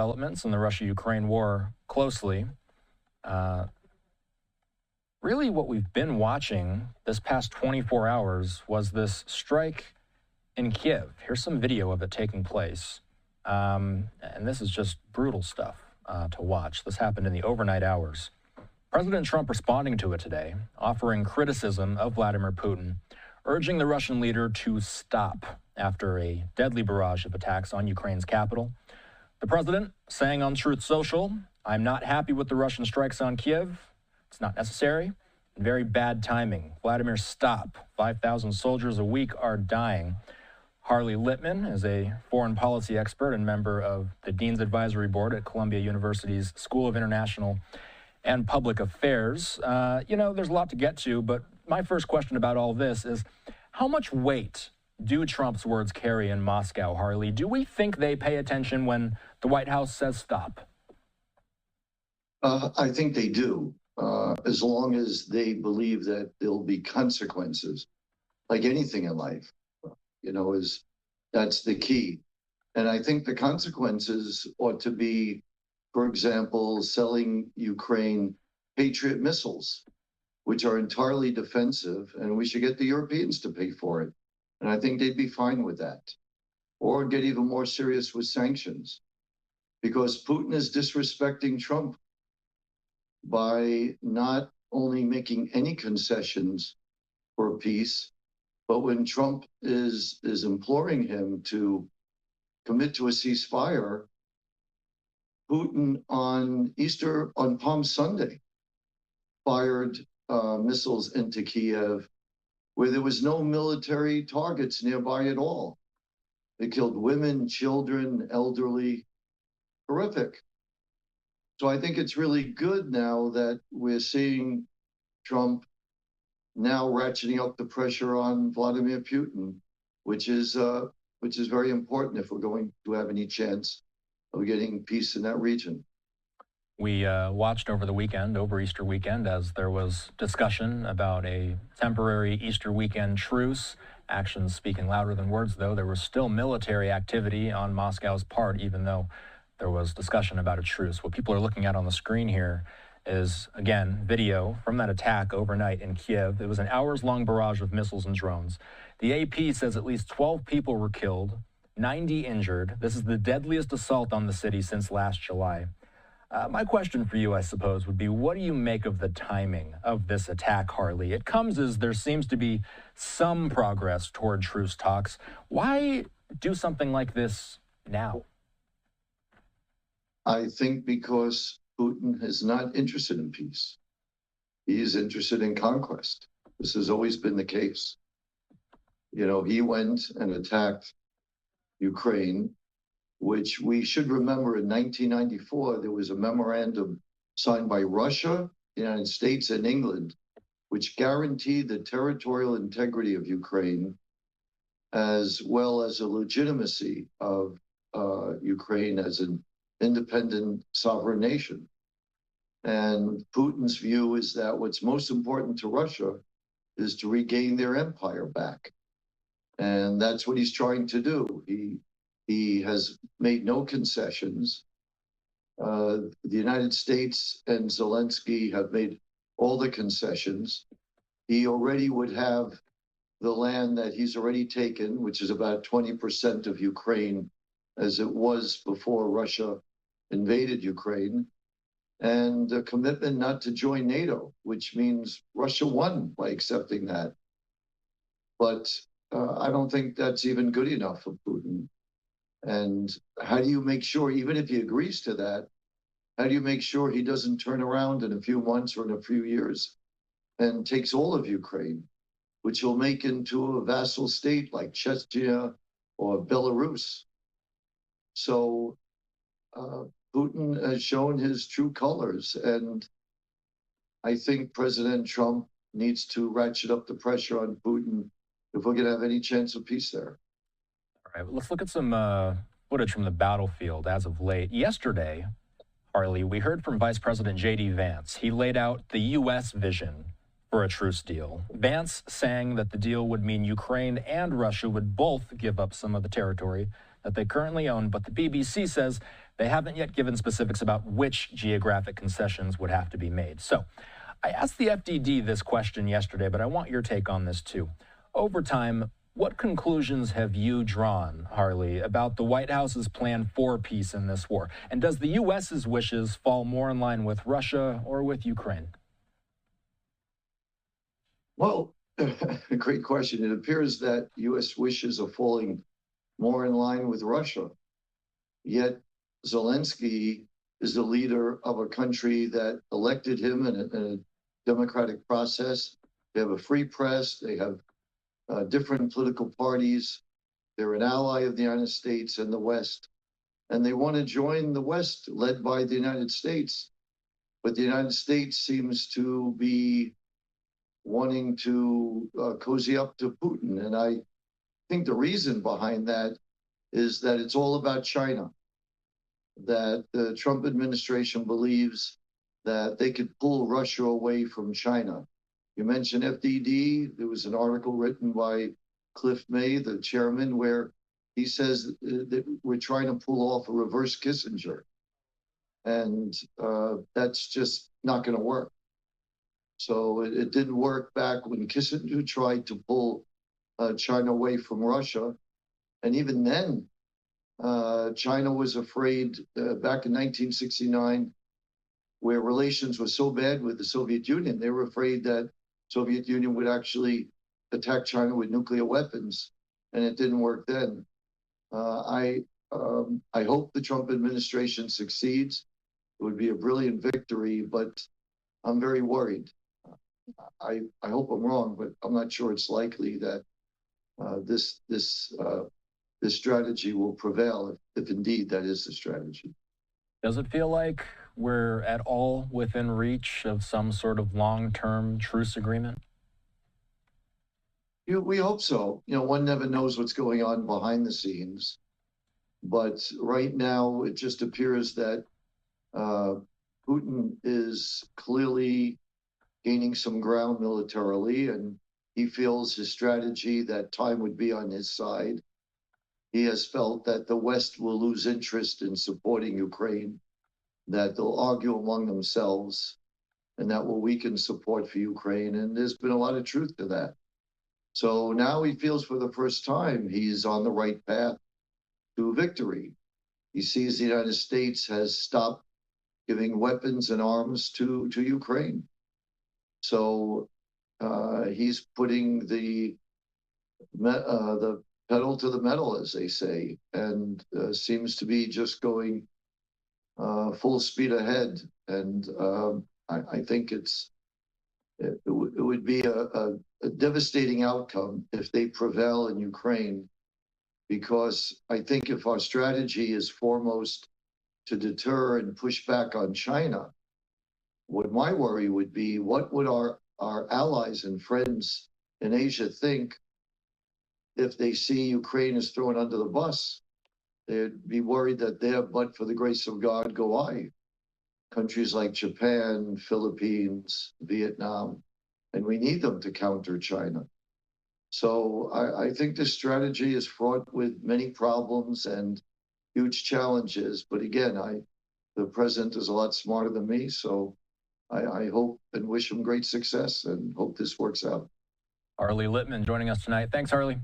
Developments in the Russia-Ukraine war closely. Really what we've been watching this past 24 hours was this strike in Kyiv. Here's some video of it taking place. And this is just brutal stuff to watch. This happened in the overnight hours. President Trump responding to it today, offering criticism of Vladimir Putin, urging the Russian leader to stop after a deadly barrage of attacks on Ukraine's capital. The president saying on Truth Social, "I'm not happy with the Russian strikes on Kyiv. It's not necessary. Very bad timing. Vladimir, stop. 5,000 soldiers a week are dying." Harley Lippman is a foreign policy expert and member of the Dean's Advisory Board at Columbia University's School of International and Public Affairs. There's a lot to get to, but my first question about all this is, how much weight do Trump's words carry in Moscow, Harley? Do we think they pay attention when the White House says stop? I think they do, as long as they believe that there'll be consequences, like anything in life, that's the key. And I think the consequences ought to be, for example, selling Ukraine Patriot missiles, which are entirely defensive, and we should get the Europeans to pay for it. And I think they'd be fine with that. Or get even more serious with sanctions, because Putin is disrespecting Trump by not only making any concessions for peace, but when Trump is imploring him to commit to a ceasefire, Putin on Palm Sunday fired missiles into Kyiv, where there was no military targets nearby at all. They killed women, children, elderly. Horrific. So I think it's really good now that we're seeing Trump now ratcheting up the pressure on Vladimir Putin, which is very important if we're going to have any chance of getting peace in that region. We watched over the weekend, over Easter weekend, as there was discussion about a temporary Easter weekend truce. Actions speaking louder than words, though. There was still military activity on Moscow's part, even though there was discussion about a truce. What people are looking at on the screen here is, again, video from that attack overnight in Kyiv. It was an hours-long barrage of missiles and drones. The AP says at least 12 people were killed, 90 injured. This is the deadliest assault on the city since last July. My question for you, I suppose, would be, what do you make of the timing of this attack, Harley? It comes as there seems to be some progress toward truce talks. Why do something like this now? I think because Putin is not interested in peace. He is interested in conquest. This has always been the case. He went and attacked Ukraine, which we should remember in 1994, there was a memorandum signed by Russia, the United States, and England, which guaranteed the territorial integrity of Ukraine, as well as the legitimacy of Ukraine as an independent sovereign nation. And Putin's view is that what's most important to Russia is to regain their empire back. And that's what he's trying to do. He has made no concessions. The United States and Zelensky have made all the concessions. He already would have the land that he's already taken, which is about 20% of Ukraine, as it was before Russia invaded Ukraine, and a commitment not to join NATO, which means Russia won by accepting that. But I don't think that's even good enough for Putin. And how do you make sure, even if he agrees to that, how do you make sure he doesn't turn around in a few months or in a few years and takes all of Ukraine, which will make into a vassal state like Chechnya or Belarus? So Putin has shown his true colors, and I think President Trump needs to ratchet up the pressure on Putin if we're going to have any chance of peace there. All right, let's look at some footage from the battlefield as of late. Yesterday, Harley, we heard from Vice President J.D. Vance. He laid out the U.S. vision for a truce deal. Vance saying that the deal would mean Ukraine and Russia would both give up some of the territory that they currently own, but the BBC says They haven't yet given specifics about which geographic concessions would have to be made. So I asked the FDD this question yesterday, but I want your take on this too. Over time, what conclusions have you drawn, Harley, about the White House's plan for peace in this war? And does the U.S.'s wishes fall more in line with Russia or with Ukraine? Well, great question. It appears that U.S. wishes are falling more in line with Russia. Yet Zelensky is the leader of a country that elected him in a democratic process. They have a free press. They have different political parties. They're an ally of the United States and the West. And they want to join the West, led by the United States. But the United States seems to be wanting to cozy up to Putin. And I think the reason behind that is that it's all about China, that the Trump administration believes that they could pull Russia away from China. You mentioned FDD. There was an article written by Cliff May, the chairman, where he says that we're trying to pull off a reverse Kissinger. And that's just not going to work. So it didn't work back when Kissinger tried to pull China away from Russia. And even then, China was afraid back in 1969, where relations were so bad with the Soviet Union, they were afraid that Soviet Union would actually attack China with nuclear weapons, and it didn't work then. I hope the Trump administration succeeds. It would be a brilliant victory, but I'm very worried. I hope I'm wrong, but I'm not sure it's likely that this strategy will prevail, if indeed that is the strategy. Does it feel like we're at all within reach of some sort of long-term truce agreement? We hope so. One never knows what's going on behind the scenes. But right now, it just appears that Putin is clearly gaining some ground militarily, and he feels his strategy that time would be on his side. He has felt that the West will lose interest in supporting Ukraine, that they'll argue among themselves, and that will weaken support for Ukraine. And there's been a lot of truth to that. So now he feels for the first time he's on the right path to victory. He sees the United States has stopped giving weapons and arms to Ukraine. So he's putting the pedal to the metal, as they say, and seems to be just going full speed ahead. And I think it would be a devastating outcome if they prevail in Ukraine, because I think if our strategy is foremost to deter and push back on China, what my worry would be, what would our allies and friends in Asia think if they see Ukraine is thrown under the bus? They'd be worried that there, but for the grace of God, go I. Countries like Japan, Philippines, Vietnam, and we need them to counter China. So I think this strategy is fraught with many problems and huge challenges. But again, the president is a lot smarter than me, so I hope and wish him great success and hope this works out. Harley Lippman joining us tonight. Thanks, Harley.